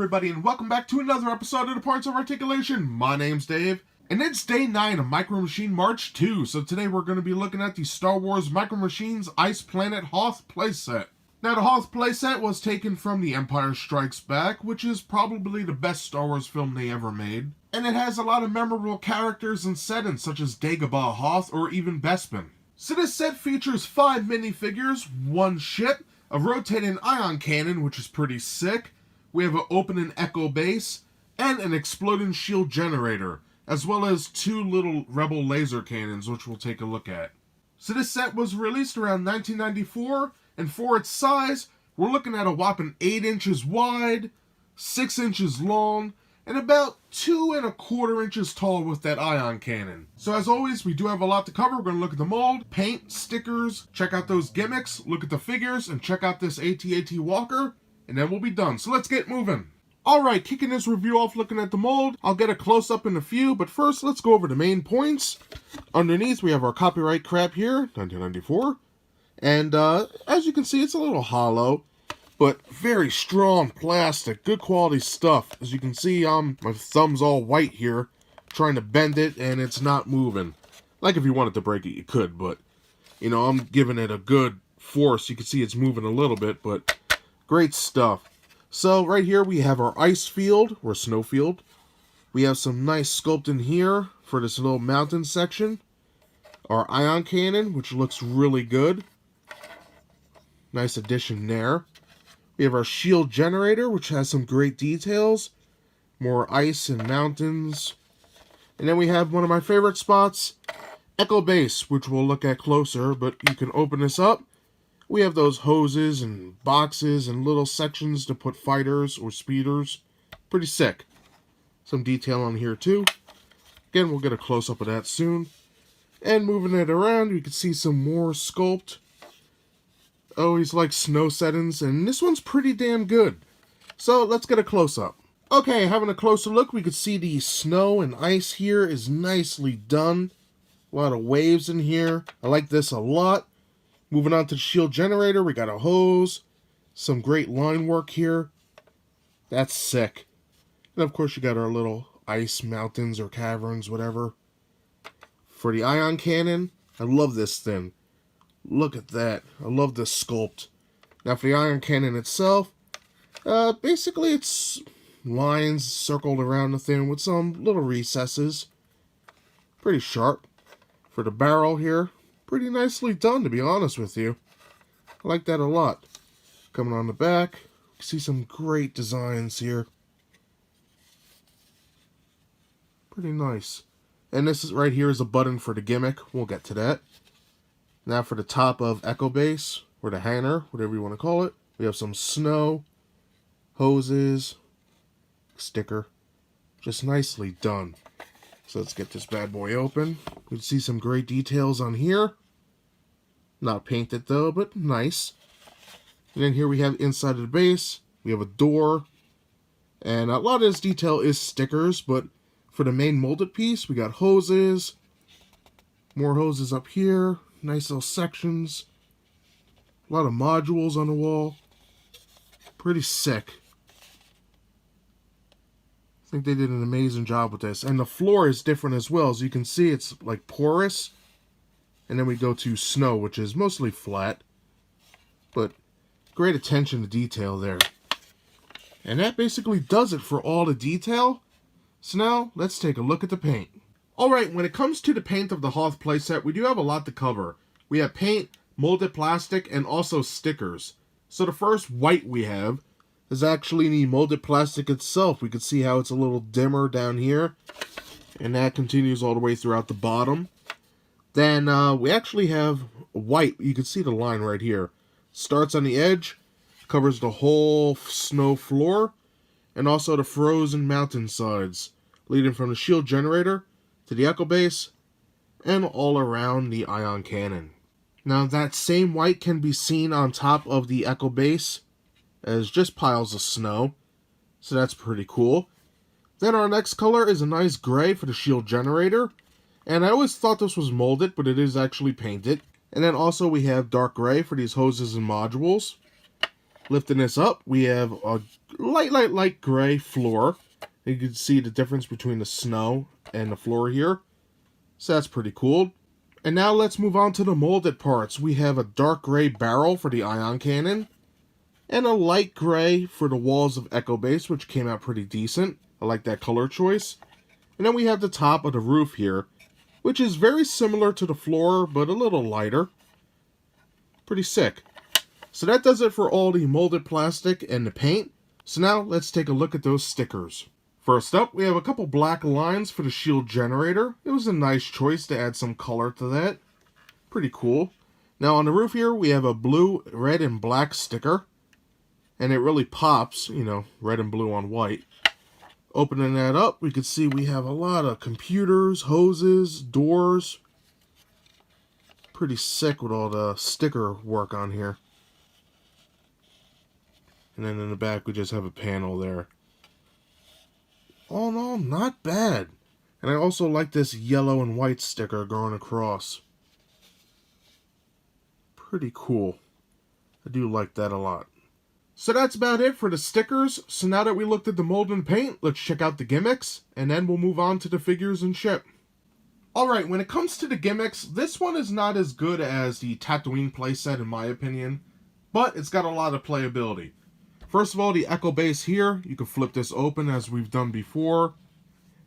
everybody, and welcome back to another episode of the Parts of Articulation. My name's Dave, and it's day 9 of Micro Machine March 2. So today we're going to be looking at the Star Wars Micro Machines Ice Planet Hoth playset. Now, the Hoth playset was taken from The Empire Strikes Back, which is probably the best Star Wars film they ever made. And it has a lot of memorable characters and settings, such as Dagobah Hoth or even Bespin. So this set features 5 minifigures, 1 ship, a rotating ion cannon, which is pretty sick. We have an opening echo base, and an exploding shield generator, as well as 2 little Rebel laser cannons, which we'll take a look at. So this set was released around 1994, and for its size, we're looking at a whopping 8 inches wide, 6 inches long, and about 2¼ inches tall with that ion cannon. So as always, we do have a lot to cover. We're going to look at the mold, paint, stickers, check out those gimmicks, look at the figures, and check out this AT-AT Walker, and then we'll be done. So let's get moving. Alright, kicking this review off looking at the mold. I'll get a close-up in a few, but first let's go over the main points. Underneath we have our copyright crap here, 1994. And as you can see, it's a little hollow, but very strong plastic, good quality stuff. As you can see, my thumb's all white here, trying to bend it, and it's not moving. Like if you wanted to break it, you could, but, you know, I'm giving it a good force. You can see it's moving a little bit, but great stuff. So right here we have our ice field, or snow field. We have some nice sculpting here for this little mountain section. Our ion cannon, which looks really good. Nice addition there. We have our shield generator, which has some great details. More ice and mountains. And then we have one of my favorite spots, Echo Base, which we'll look at closer, but you can open this up. We have those hoses and boxes and little sections to put fighters or speeders. Pretty sick. Some detail on here too. Again, we'll get a close-up of that soon. And moving it around, you can see some more sculpt. Always like snow settings, and this one's pretty damn good. So let's get a close-up. Okay, having a closer look, we can see the snow and ice here is nicely done. A lot of waves in here. I like this a lot. Moving on to the shield generator, we got a hose. Some great line work here. That's sick. And of course you got our little ice mountains or caverns, whatever. For the ion cannon, I love this thing. Look at that. I love this sculpt. Now for the ion cannon itself, basically it's lines circled around the thing with some little recesses. Pretty sharp. For the barrel here, pretty nicely done, to be honest with you. I like that a lot. Coming on the back, you see some great designs here. Pretty nice. And this is right here is a button for the gimmick. We'll get to that. Now for the top of Echo Base, or the hanger, whatever you want to call it, we have some snow, hoses, sticker. Just nicely done. So let's get this bad boy open. You can see some great details on here. Not painted though, but nice. And then here we have inside of the base, we have a door. And a lot of this detail is stickers, but for the main molded piece, we got hoses. More hoses up here. Nice little sections. A lot of modules on the wall. Pretty sick. I think they did an amazing job with this. And the floor is different as well. As you can see, it's like porous. And then we go to snow, which is mostly flat. But great attention to detail there. And that basically does it for all the detail. So now, let's take a look at the paint. Alright, when it comes to the paint of the Hoth playset, we do have a lot to cover. We have paint, molded plastic, and also stickers. So the first white we have is actually the molded plastic itself. We can see how it's a little dimmer down here. And that continues all the way throughout the bottom. Then we actually have white. You can see the line right here. Starts on the edge, covers the whole snow floor, and also the frozen mountain sides, leading from the shield generator to the echo base, and all around the ion cannon. Now that same white can be seen on top of the echo base as just piles of snow, so that's pretty cool. Then our next color is a nice gray for the shield generator, and I always thought this was molded, but it is actually painted. And then also we have dark gray for these hoses and modules. Lifting this up, we have light gray floor. You can see the difference between the snow and the floor here. So that's pretty cool. And now let's move on to the molded parts. We have a dark gray barrel for the ion cannon, and a light gray for the walls of Echo Base, which came out pretty decent. I like that color choice. And then we have the top of the roof here, which is very similar to the floor, but a little lighter. Pretty sick. So that does it for all the molded plastic and the paint. So now let's take a look at those stickers. First up, we have a couple black lines for the shield generator. It was a nice choice to add some color to that. Pretty cool. Now on the roof here, we have a blue, red, and black sticker. And it really pops, you know, red and blue on white. Opening that up, we can see we have a lot of computers, hoses, doors. Pretty sick with all the sticker work on here. And then in the back, we just have a panel there. All in all, not bad. And I also like this yellow and white sticker going across. Pretty cool. I do like that a lot. So that's about it for the stickers. So now that we looked at the mold and paint, let's check out the gimmicks, and then we'll move on to the figures and ship. Alright, when it comes to the gimmicks, this one is not as good as the Tatooine playset in my opinion, but it's got a lot of playability. First of all, the Echo Base here, you can flip this open as we've done before.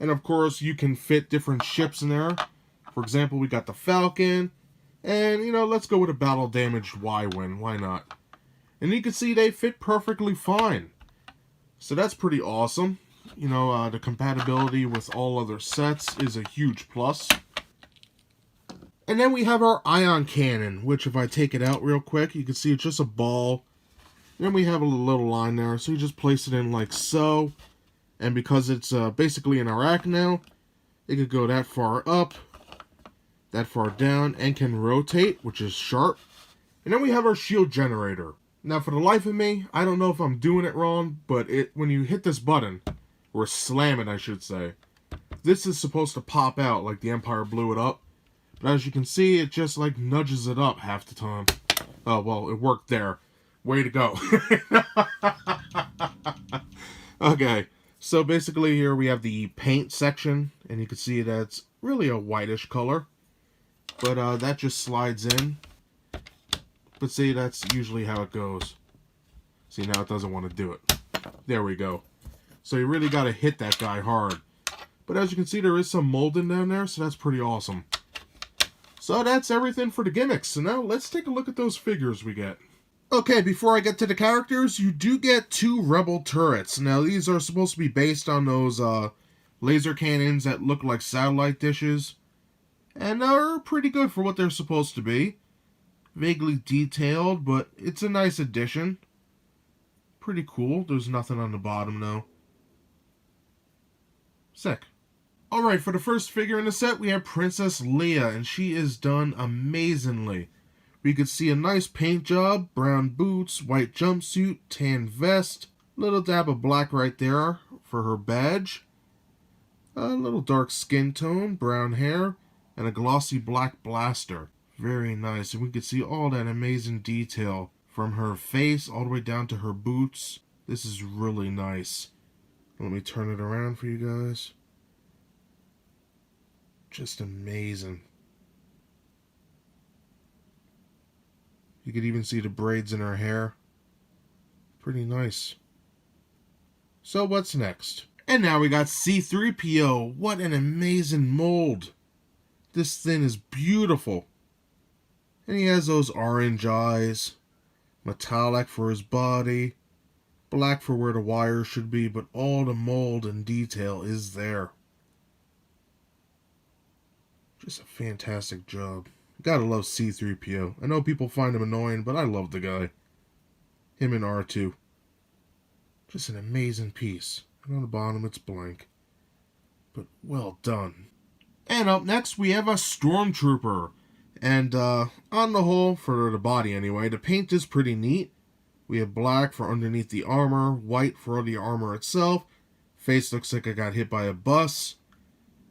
And of course, you can fit different ships in there. For example, we got the Falcon, and you know, let's go with a battle damaged Y-Wing, why not? And you can see they fit perfectly fine. So that's pretty awesome. You know, the compatibility with all other sets is a huge plus. And then we have our ion cannon, which if I take it out real quick, you can see it's just a ball. Then we have a little line there, so you just place it in like so. And because it's basically an rack now, it could go that far up, that far down, and can rotate, which is sharp. And then we have our shield generator. Now, for the life of me, I don't know if I'm doing it wrong, but when you hit this button, or slam it, I should say, this is supposed to pop out like the Empire blew it up. But as you can see, it just like nudges it up half the time. Oh, well, it worked there. Way to go. Okay, so basically here we have the paint section, and you can see that's really a whitish color. But that just slides in. But see, that's usually how it goes. See, now it doesn't want to do it. There we go. So you really got to hit that guy hard. But as you can see, there is some molding down there, so that's pretty awesome. So that's everything for the gimmicks. So now let's take a look at those figures we get. Okay, before I get to the characters, you do get 2 Rebel turrets. Now, these are supposed to be based on those laser cannons that look like satellite dishes. And they're pretty good for what they're supposed to be. Vaguely detailed, but it's a nice addition. Pretty cool. There's nothing on the bottom, though. Sick. Alright, for the first figure in the set, we have Princess Leia, and she is done amazingly. We could see a nice paint job, brown boots, white jumpsuit, tan vest, little dab of black right there for her badge, a little dark skin tone, brown hair, and a glossy black blaster. Very nice, and we could see all that amazing detail from her face all the way down to her boots. This is really nice. Let me turn it around for you guys. Just amazing. You could even see the braids in her hair. Pretty nice. So what's next? And now we got C-3PO. What an amazing mold. This thing is beautiful. And he has those orange eyes. Metallic for his body. Black for where the wires should be, but all the mold and detail is there. Just a fantastic job. Gotta love C-3PO. I know people find him annoying, but I love the guy. Him and R2. Just an amazing piece. And on the bottom it's blank. But well done. And up next we have a Stormtrooper. And on the whole, for the body anyway, the paint is pretty neat. We have black for underneath the armor, white for the armor itself. Face looks like it got hit by a bus.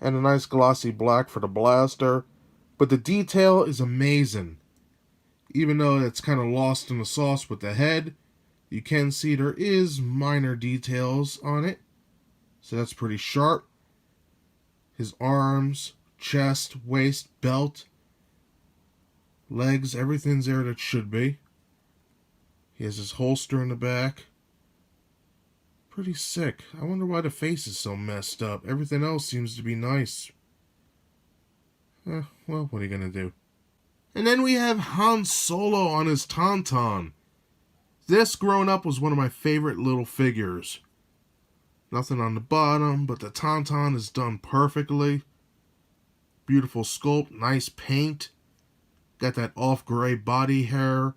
And a nice glossy black for the blaster. But the detail is amazing. Even though it's kind of lost in the sauce with the head, You can see there is minor details on it, so that's pretty sharp. His arms, chest, waist, belt, legs, everything's there that should be. He has his holster in the back. Pretty sick. I wonder why the face is so messed up. Everything else seems to be nice. Well, what are you gonna do? And then we have Han Solo on his Tauntaun. This, growing up, was one of my favorite little figures. Nothing on the bottom, but the Tauntaun is done perfectly. Beautiful sculpt, nice paint. Got that off-gray body hair.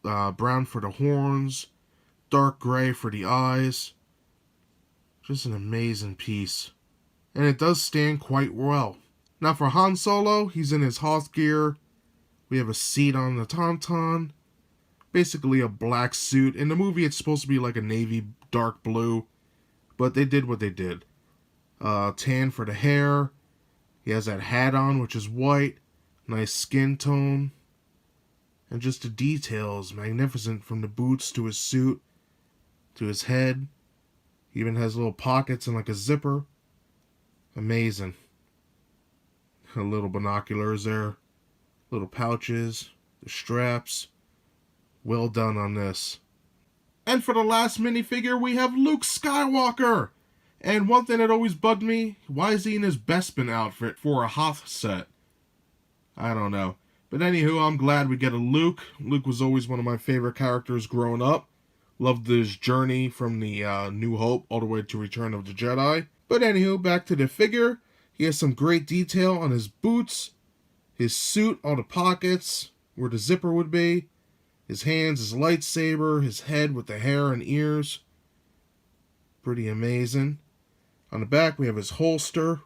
Brown for the horns. Dark gray for the eyes. Just an amazing piece. And it does stand quite well. Now for Han Solo, he's in his Hoth gear. We have a seat on the Tauntaun. Basically a black suit. In the movie, it's supposed to be like a navy dark blue. But they did what they did. Tan for the hair. He has that hat on, which is white. Nice skin tone. And just the details, magnificent, from the boots to his suit to his head. He even has little pockets and like a zipper. Amazing. Little binoculars there. Little pouches. The straps. Well done on this. And for the last minifigure, we have Luke Skywalker. And one thing that always bugged me, why is he in his Bespin outfit for a Hoth set? I don't know. But anywho, I'm glad we get a Luke. Luke was always one of my favorite characters growing up. Loved his journey from the New Hope all the way to Return of the Jedi. But anywho, back to the figure. He has some great detail on his boots, his suit, all the pockets, where the zipper would be, his hands, his lightsaber, his head with the hair and ears. Pretty amazing. On the back, we have his holster.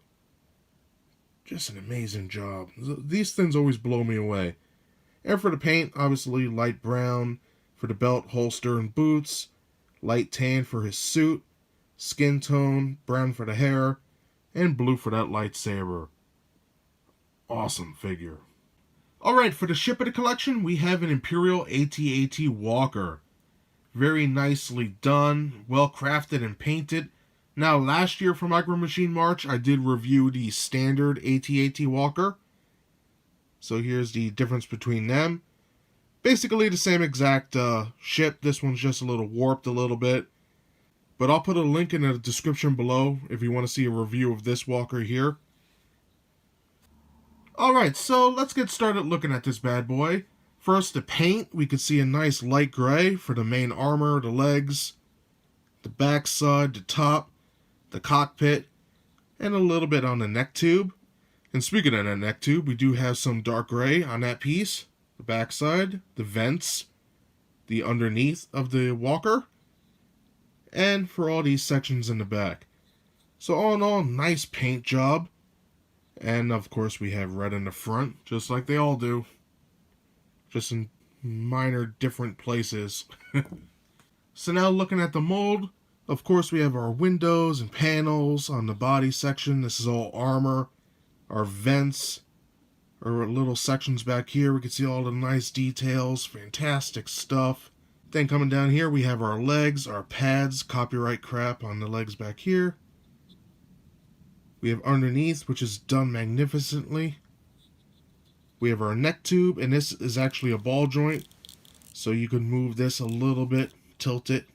Just an amazing job. These things always blow me away. And for the paint, obviously light brown for the belt, holster, and boots. Light tan for his suit. Skin tone, brown for the hair. And blue for that lightsaber. Awesome figure. Alright, for the ship of the collection, we have an Imperial AT-AT Walker. Very nicely done, well crafted and painted. Now, last year for Micro Machine March, I did review the standard AT-AT Walker. So here's the difference between them. Basically the same exact ship. This one's just a little warped a little bit. But I'll put a link in the description below if you want to see a review of this walker here. Alright, so let's get started looking at this bad boy. First, the paint. We can see a nice light gray for the main armor, the legs, the backside, the top, the cockpit, and a little bit on the neck tube. And speaking of that neck tube, we do have some dark gray on that piece. The backside, the vents, the underneath of the walker, and for all these sections in the back. So all in all, nice paint job. And of course we have red in the front, just like they all do. Just in minor different places. So now looking at the mold, of course we have our windows and panels on the body section. This is all armor. Our vents, our little sections back here, we can see all the nice details, fantastic stuff. Then coming down here we have our legs, our pads, copyright crap on the legs back here. We have underneath, which is done magnificently. We have our neck tube, and this is actually a ball joint, so you can move this a little bit, tilt it.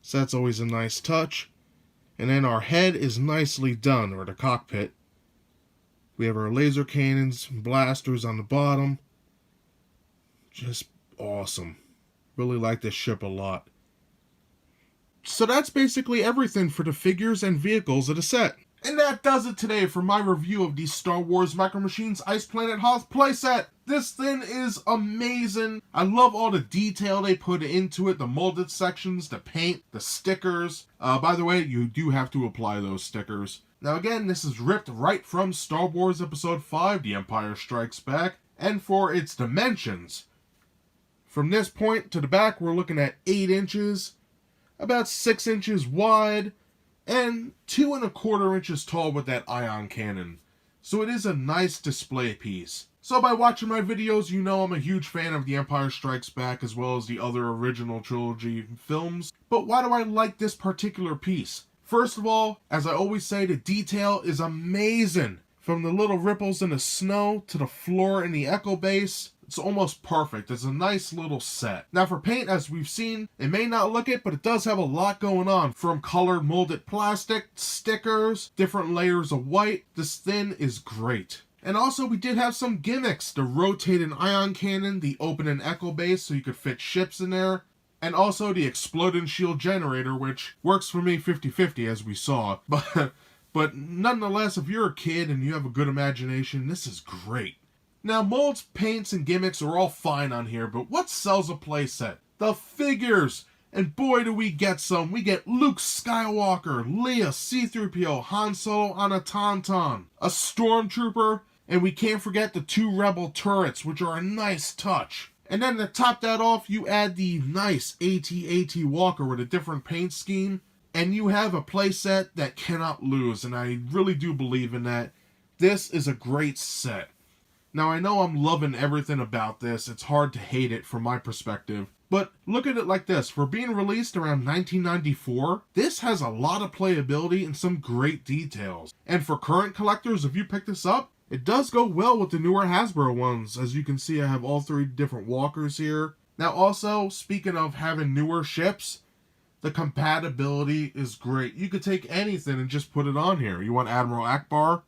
So that's always a nice touch. And then our head is nicely done, or the cockpit. We have our laser cannons and blasters on the bottom. Just awesome. Really like this ship a lot. So that's basically everything for the figures and vehicles of the set. And that does it today for my review of the Star Wars Micro Machines Ice Planet Hoth playset. This thing is amazing. I love all the detail they put into it, the molded sections, the paint, the stickers. By the way, you do have to apply those stickers. Now again, this is ripped right from Star Wars Episode 5, The Empire Strikes Back, and for its dimensions. From this point to the back, we're looking at 8 inches, about 6 inches wide, and 2¼ inches tall with that ion cannon. so it is a nice display piece. So by watching my videos, you know I'm a huge fan of The Empire Strikes Back as well as the other original trilogy films. But why do I like this particular piece? First of all, as I always say, the detail is amazing. From the little ripples in the snow to the floor in the echo base, it's almost perfect. It's a nice little set. Now for paint, as we've seen, it may not look it, but it does have a lot going on. From colored molded plastic, stickers, different layers of white. This thing is great. And also we did have some gimmicks. The rotating ion cannon, the open and echo base so you could fit ships in there. And also the exploding shield generator, which works for me 50-50 as we saw. But nonetheless, if you're a kid and you have a good imagination, this is great. Now molds, paints, and gimmicks are all fine on here, but what sells a playset? The figures! And boy do we get some. We get Luke Skywalker, Leia, C-3PO, Han Solo on a Tauntaun, a Stormtrooper, and we can't forget the 2 Rebel turrets, which are a nice touch. And then to top that off, you add the nice AT-AT Walker with a different paint scheme, and you have a playset that cannot lose, and I really do believe in that. This is a great set. Now I know I'm loving everything about this, it's hard to hate it from my perspective, but look at it like this. For being released around 1994, this has a lot of playability and some great details. And for current collectors, if you pick this up, it does go well with the newer Hasbro ones. As you can see, I have all 3 different walkers here. Now also, speaking of having newer ships, the compatibility is great. You could take anything and just put it on here. You want Admiral Ackbar?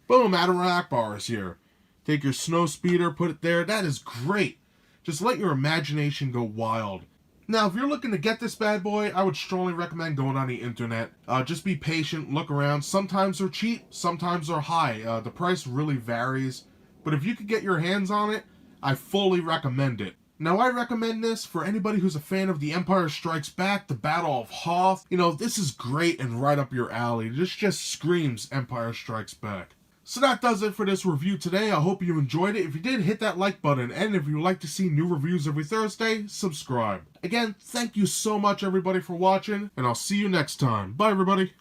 Boom, Admiral Ackbar is here. Take your snow speeder, put it there. That is great. Just let your imagination go wild. Now, if you're looking to get this bad boy, I would strongly recommend going on the internet. Just be patient, look around. Sometimes they're cheap, sometimes they're high. The price really varies. But if you could get your hands on it, I fully recommend it. Now, I recommend this for anybody who's a fan of The Empire Strikes Back, the Battle of Hoth. You know, this is great and right up your alley. This just screams Empire Strikes Back. So that does it for this review today. I hope you enjoyed it. If you did, hit that like button. And if you would like to see new reviews every Thursday, subscribe. Again, thank you so much, everybody, for watching. And I'll see you next time. Bye, everybody.